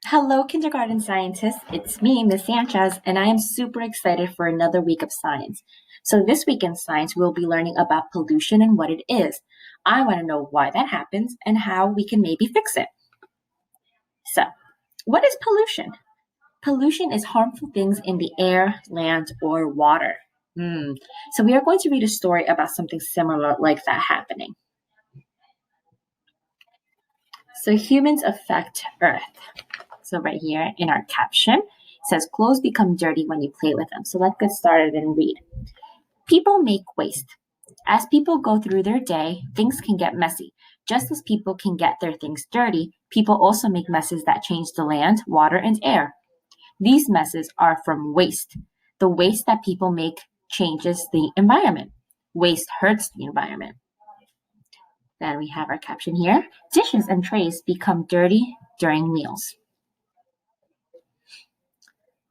Hello, kindergarten scientists. It's me, Miss Sanchez, and I am super excited for another week of science. So, this week in science, we'll be learning about pollution and what it is. I want to know why that happens and how we can maybe fix it. So, what is pollution? Pollution is harmful things in the air, land, or water. So, we are going to read a story about something similar like that happening. So, humans affect Earth. So right here in our caption, it says clothes become dirty when you play with them. So let's get started and read. People make waste. As people go through their day, things can get messy. Just as people can get their things dirty, people also make messes that change the land, water, and air. These messes are from waste. The waste that people make changes the environment. Waste hurts the environment. Then we have our caption here. Dishes and trays become dirty during meals.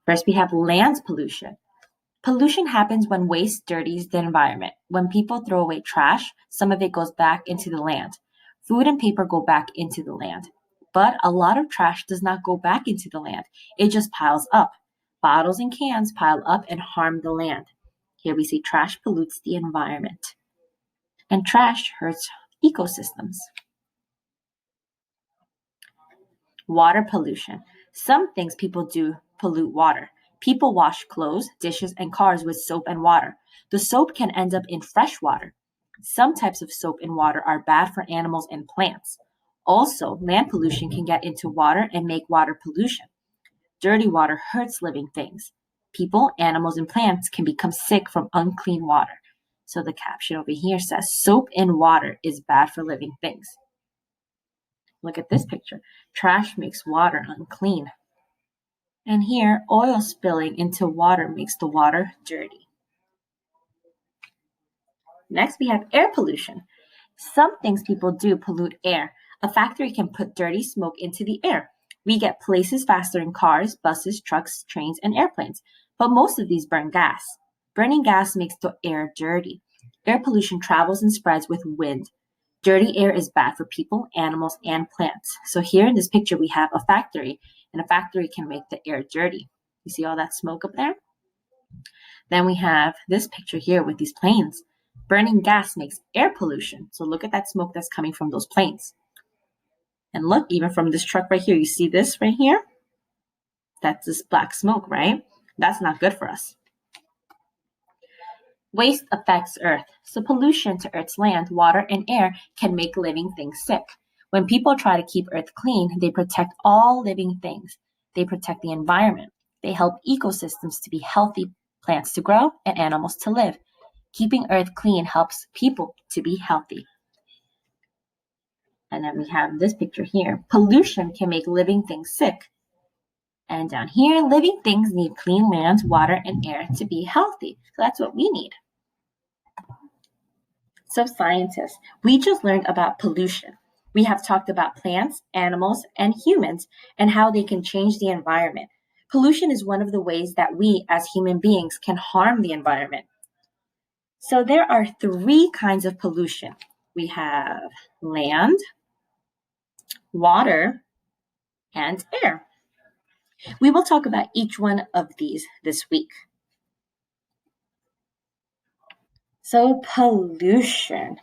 First, we have land pollution. Pollution happens when waste dirties the environment. When people throw away trash, some of it goes back into the land. Food and paper go back into the land. But a lot of trash does not go back into the land. It just piles up. Bottles and cans pile up and harm the land. Here we see trash pollutes the environment. And trash hurts ecosystems. Water pollution. Some things people do pollute water. People wash clothes, dishes, and cars with soap and water. The soap can end up in fresh water. Some types of soap and water are bad for animals and plants. Also, land pollution can get into water and make water pollution. Dirty water hurts living things. People, animals, and plants can become sick from unclean water. So the caption over here says soap in water is bad for living things. Look at this picture. Trash makes water unclean. And here, oil spilling into water makes the water dirty. Next, we have air pollution. Some things people do pollute air. A factory can put dirty smoke into the air. We get places faster in cars, buses, trucks, trains, and airplanes. But most of these burn gas. Burning gas makes the air dirty. Air pollution travels and spreads with wind. Dirty air is bad for people, animals, and plants. So here in this picture, we have a factory, and a factory can make the air dirty. You see all that smoke up there? Then we have this picture here with these planes. Burning gas makes air pollution. So look at that smoke that's coming from those planes. And look, even from this truck right here, you see this right here? That's this black smoke, right? That's not good for us. Waste affects Earth, so pollution to Earth's land, water, and air can make living things sick. When people try to keep Earth clean, they protect all living things. They protect the environment. They help ecosystems to be healthy, plants to grow, and animals to live. Keeping Earth clean helps people to be healthy. And then we have this picture here. Pollution can make living things sick. And down here, living things need clean land, water, and air to be healthy. So that's what we need. So scientists, we just learned about pollution. We have talked about plants, animals, and humans and how they can change the environment. Pollution is one of the ways that we as human beings can harm the environment. So there are three kinds of pollution. We have land, water, and air. We will talk about each one of these this week. So pollution.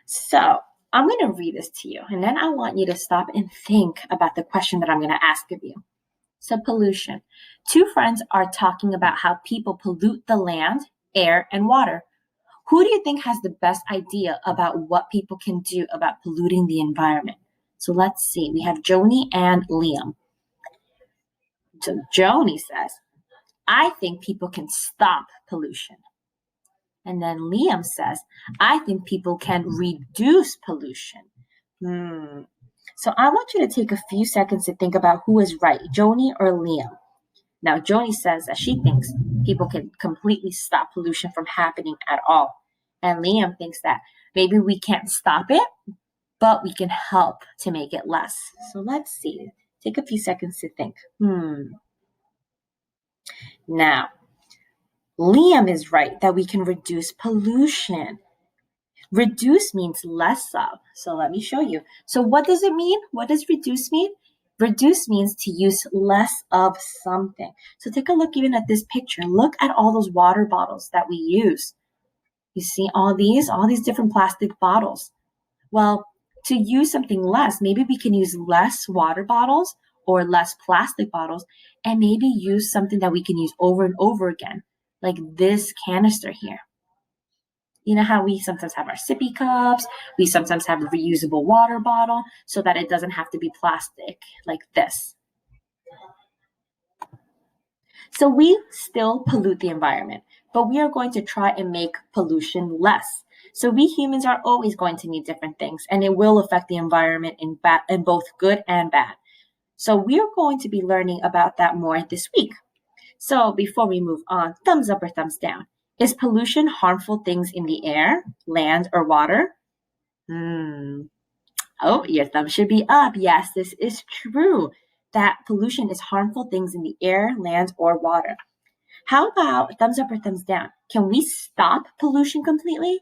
So I'm going to read this to you, and then I want you to stop and think about the question that I'm going to ask of you. So pollution. Two friends are talking about how people pollute the land, air, and water. Who do you think has the best idea about what people can do about polluting the environment? So let's see. We have Joni and Liam. So Joni says, I think people can stop pollution. And then Liam says, I think people can reduce pollution. So I want you to take a few seconds to think about who is right, Joni or Liam. Now, Joni says that she thinks people can completely stop pollution from happening at all. And Liam thinks that maybe we can't stop it, but we can help to make it less. So let's see. Take a few seconds to think. Now, Liam is right that we can reduce pollution. Reduce means less of. So let me show you. So what does it mean? What does reduce mean? Reduce means to use less of something. So take a look even at this picture. Look at all those water bottles that we use. You see all these different plastic bottles. Well, to use something less, maybe we can use less water bottles or less plastic bottles and maybe use something that we can use over and over again, like this canister here. You know how we sometimes have our sippy cups, we sometimes have a reusable water bottle so that it doesn't have to be plastic like this. So we still pollute the environment, but we are going to try and make pollution less. So we humans are always going to need different things, and it will affect the environment in both good and bad. So we are going to be learning about that more this week. So before we move on, thumbs up or thumbs down. Is pollution harmful things in the air, land, or water? Oh, your thumb should be up. Yes, this is true. That pollution is harmful things in the air, land, or water. How about thumbs up or thumbs down? Can we stop pollution completely?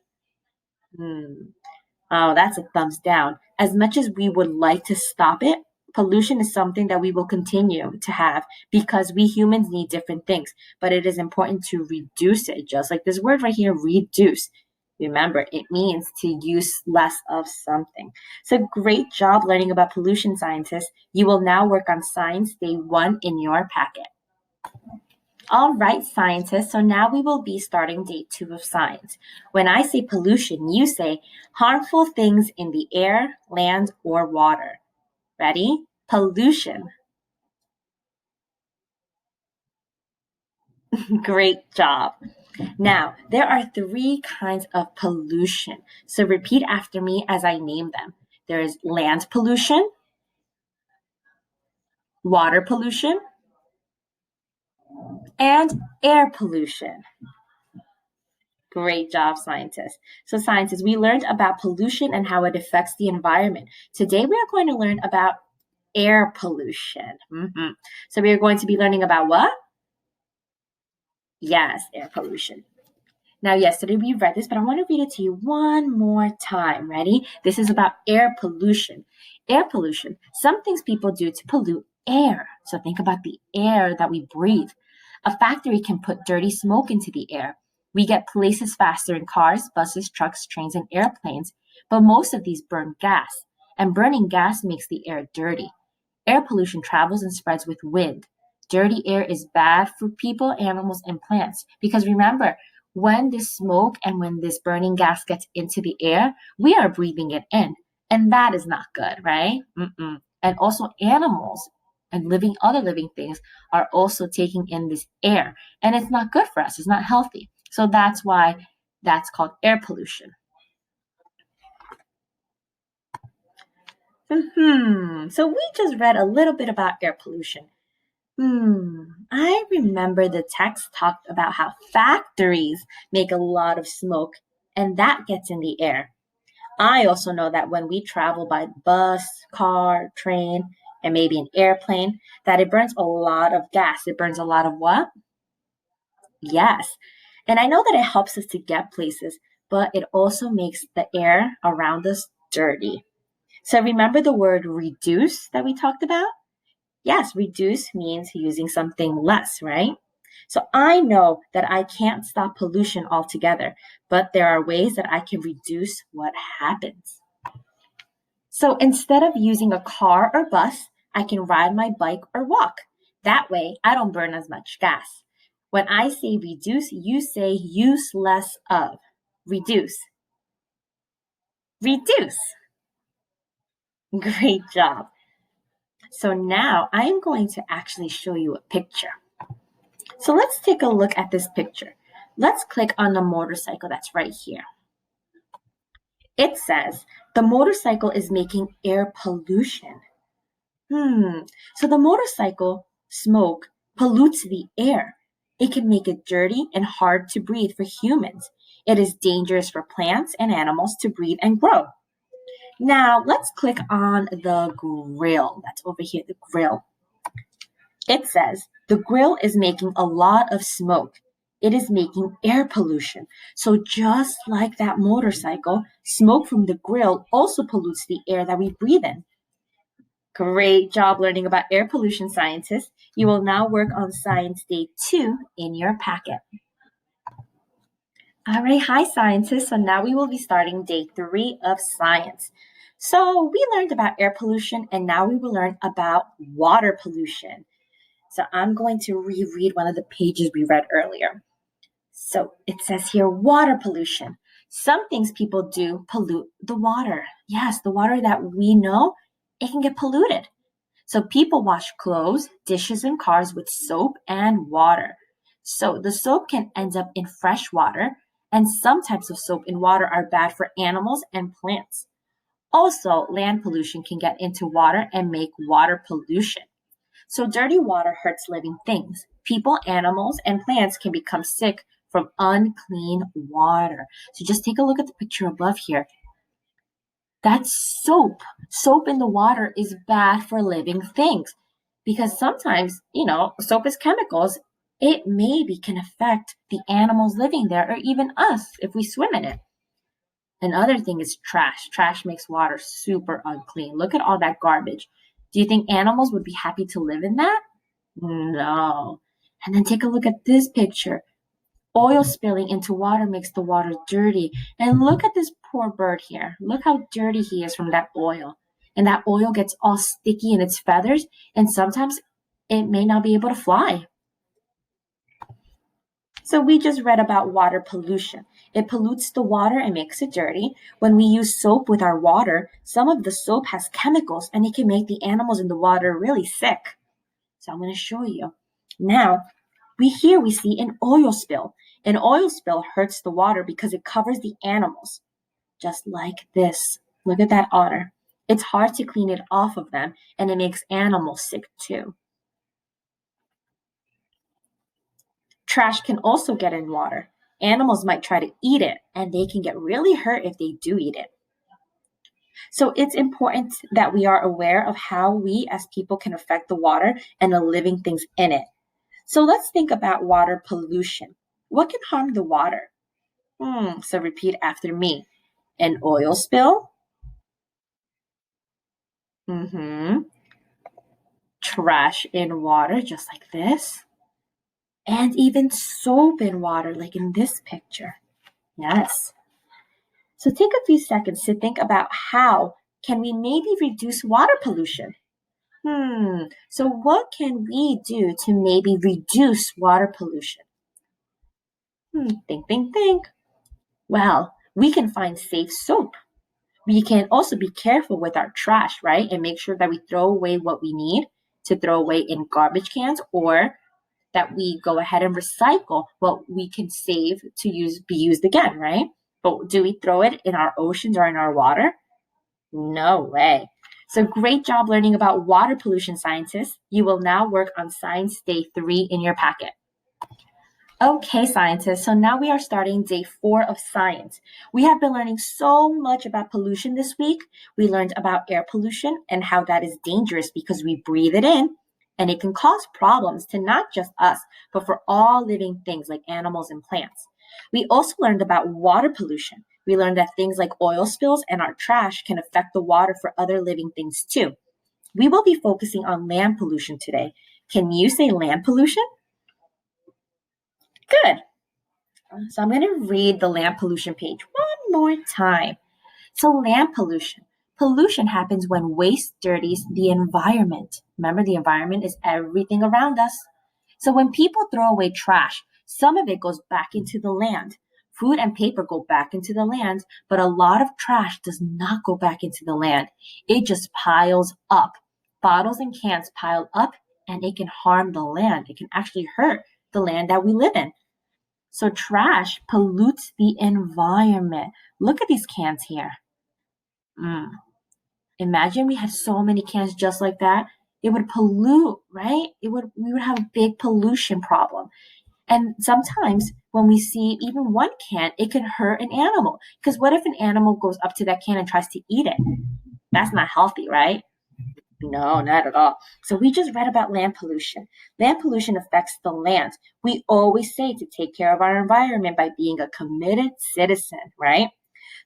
Hmm. Oh, that's a thumbs down. As much as we would like to stop it, pollution is something that we will continue to have because we humans need different things. But it is important to reduce it, just like this word right here, reduce. Remember, it means to use less of something. So great job learning about pollution, scientists. You will now work on Science Day 1 in your packet. All right, scientists, so now we will be starting day 2 of science. When I say pollution, you say harmful things in the air, land, or water. Ready? Pollution. Great job. Now, there are 3 kinds of pollution. So repeat after me as I name them. There is land pollution, water pollution, and air pollution. Great job, scientists. So, scientists, we learned about pollution and how it affects the environment. Today, we are going to learn about air pollution. So, we are going to be learning about what? Yes, air pollution. Now, yesterday we read this, but I want to read it to you one more time. Ready? This is about air pollution. Air pollution, some things people do to pollute air. So, think about the air that we breathe. A factory can put dirty smoke into the air. We get places faster in cars, buses, trucks, trains, and airplanes, but most of these burn gas, and burning gas makes the air dirty. Air pollution travels and spreads with wind. Dirty air is bad for people, animals, and plants because remember, when this smoke and when this burning gas gets into the air, we are breathing it in, and that is not good, right? And also, animals and other living things are also taking in this air, and it's not good for us. It's not healthy. So that's why that's called air pollution. So we just read a little bit about air pollution. I remember the text talked about how factories make a lot of smoke and that gets in the air. I also know that when we travel by bus, car, train, and maybe an airplane, that it burns a lot of gas. It burns a lot of what? Yes. And I know that it helps us to get places, but it also makes the air around us dirty. So remember the word reduce that we talked about? Yes, reduce means using something less, right? So I know that I can't stop pollution altogether, but there are ways that I can reduce what happens. So instead of using a car or bus, I can ride my bike or walk. That way, I don't burn as much gas. When I say reduce, you say use less of. Reduce. Reduce. Great job. So now I am going to actually show you a picture. So let's take a look at this picture. Let's click on the motorcycle that's right here. It says the motorcycle is making air pollution. So the motorcycle smoke pollutes the air. It can make it dirty and hard to breathe for humans. It is dangerous for plants and animals to breathe and grow. Now let's click on the grill. That's over here, the grill. It says the grill is making a lot of smoke. It is making air pollution. So just like that motorcycle, smoke from the grill also pollutes the air that we breathe in. Great job learning about air pollution, scientists. You will now work on Science Day 2 in your packet. All right, hi, scientists. So now we will be starting day 3 of science. So we learned about air pollution, and now we will learn about water pollution. So I'm going to reread one of the pages we read earlier. So it says here water pollution. Some things people do pollute the water. Yes, the water that we know, it can get polluted. So people wash clothes, dishes, and cars with soap and water. So the soap can end up in fresh water, and some types of soap in water are bad for animals and plants. Also, land pollution can get into water and make water pollution. So dirty water hurts living things. People, animals, and plants can become sick from unclean water. So just take a look at the picture above here. That's soap. Soap in the water is bad for living things because sometimes, soap is chemicals. It maybe can affect the animals living there or even us if we swim in it. Another thing is trash. Trash makes water super unclean. Look at all that garbage. Do you think animals would be happy to live in that? No. And then take a look at this picture. Oil spilling into water makes the water dirty. And look at this poor bird here. Look how dirty he is from that oil. And that oil gets all sticky in its feathers, and sometimes it may not be able to fly. So we just read about water pollution. It pollutes the water and makes it dirty. When we use soap with our water, some of the soap has chemicals and it can make the animals in the water really sick. So I'm going to show you. Now, we see an oil spill. An oil spill hurts the water because it covers the animals, just like this. Look at that otter. It's hard to clean it off of them, and it makes animals sick too. Trash can also get in water. Animals might try to eat it, and they can get really hurt if they do eat it. So it's important that we are aware of how we as people can affect the water and the living things in it. So let's think about water pollution. What can harm the water? So repeat after me. An oil spill. Mm-hmm. Trash in water, just like this. And even soap in water, like in this picture. Yes. So take a few seconds to think about how can we maybe reduce water pollution? So what can we do to maybe reduce water pollution? Think. Well, we can find safe soap. We can also be careful with our trash, right? And make sure that we throw away what we need to throw away in garbage cans, or that we go ahead and recycle what we can save to be used again, right? But do we throw it in our oceans or in our water? No way. So great job learning about water pollution, scientists. You will now work on Science Day 3 in your packet. Okay, scientists, so now we are starting day 4 of science. We have been learning so much about pollution this week. We learned about air pollution and how that is dangerous because we breathe it in and it can cause problems to not just us, but for all living things like animals and plants. We also learned about water pollution. We learned that things like oil spills and our trash can affect the water for other living things too. We will be focusing on land pollution today. Can you say land pollution? Good. So I'm going to read the land pollution page one more time. So land pollution. Pollution happens when waste dirties the environment. Remember, the environment is everything around us. So when people throw away trash, some of it goes back into the land. Food and paper go back into the land, but a lot of trash does not go back into the land. It just piles up. Bottles and cans pile up, and it can harm the land. It can actually hurt the land that we live in. So trash pollutes the environment. Look at these cans here. Imagine we had so many cans just like that. It would pollute, right? We would have a big pollution problem. And sometimes when we see even one can, it can hurt an animal. Because what if an animal goes up to that can and tries to eat it? That's not healthy, right? No, not at all. So we just read about land pollution. Land pollution affects the land. We always say to take care of our environment by being a committed citizen, right?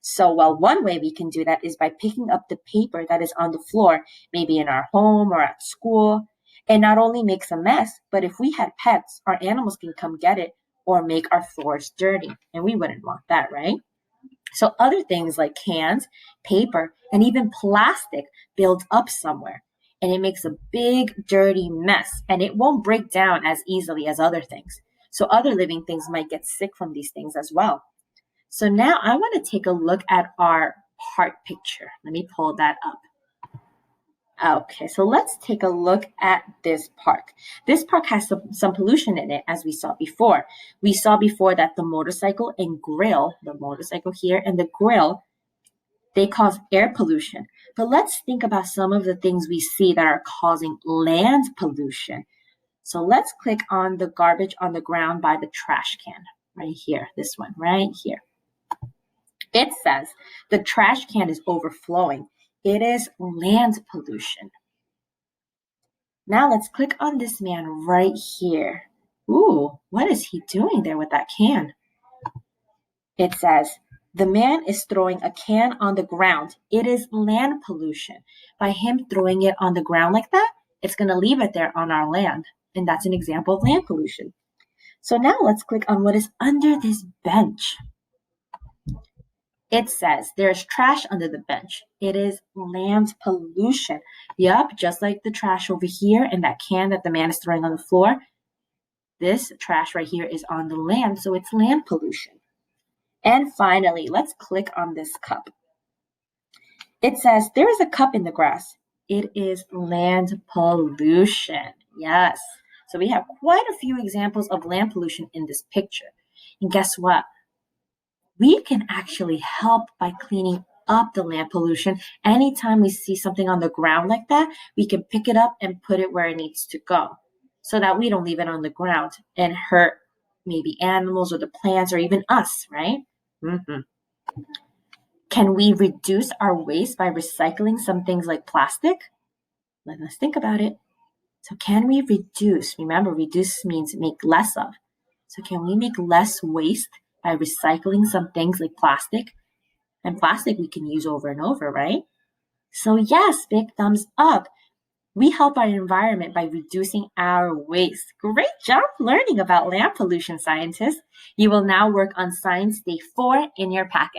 So, well, one way we can do that is by picking up the paper that is on the floor, maybe in our home or at school. It not only makes a mess, but if we had pets, our animals can come get it or make our floors dirty. And we wouldn't want that, right? So other things like cans, paper, and even plastic build up somewhere. And it makes a big, dirty mess, and it won't break down as easily as other things. So other living things might get sick from these things as well. So now I want to take a look at our park picture. Let me pull that up. Okay, so let's take a look at this park. This park has some pollution in it, as we saw before. We saw before that the motorcycle and grill, the motorcycle here and the grill, they cause air pollution. But let's think about some of the things we see that are causing land pollution. So let's click on the garbage on the ground by the trash can, right here, this one, right here. It says the trash can is overflowing. It is land pollution. Now let's click on this man right here. Ooh, what is he doing there with that can? It says, the man is throwing a can on the ground. It is land pollution. By him throwing it on the ground like that, it's going to leave it there on our land. And that's an example of land pollution. So now let's click on what is under this bench. It says there's trash under the bench. It is land pollution. Yup, just like the trash over here and that can that the man is throwing on the floor. This trash right here is on the land, so it's land pollution. And finally, let's click on this cup. It says there is a cup in the grass. It is land pollution. Yes. So we have quite a few examples of land pollution in this picture. And guess what? We can actually help by cleaning up the land pollution. Anytime we see something on the ground like that, we can pick it up and put it where it needs to go so that we don't leave it on the ground and hurt maybe animals or the plants or even us, right? Mm-hmm. Can we reduce our waste by recycling some things like plastic? Let us think about it. So can we reduce? Remember, reduce means make less of. So can we make less waste by recycling some things like plastic? And plastic we can use over and over, right? So yes, big thumbs up. We help our environment by reducing our waste. Great job learning about land pollution, scientists. You will now work on Science Day 4 in your packet.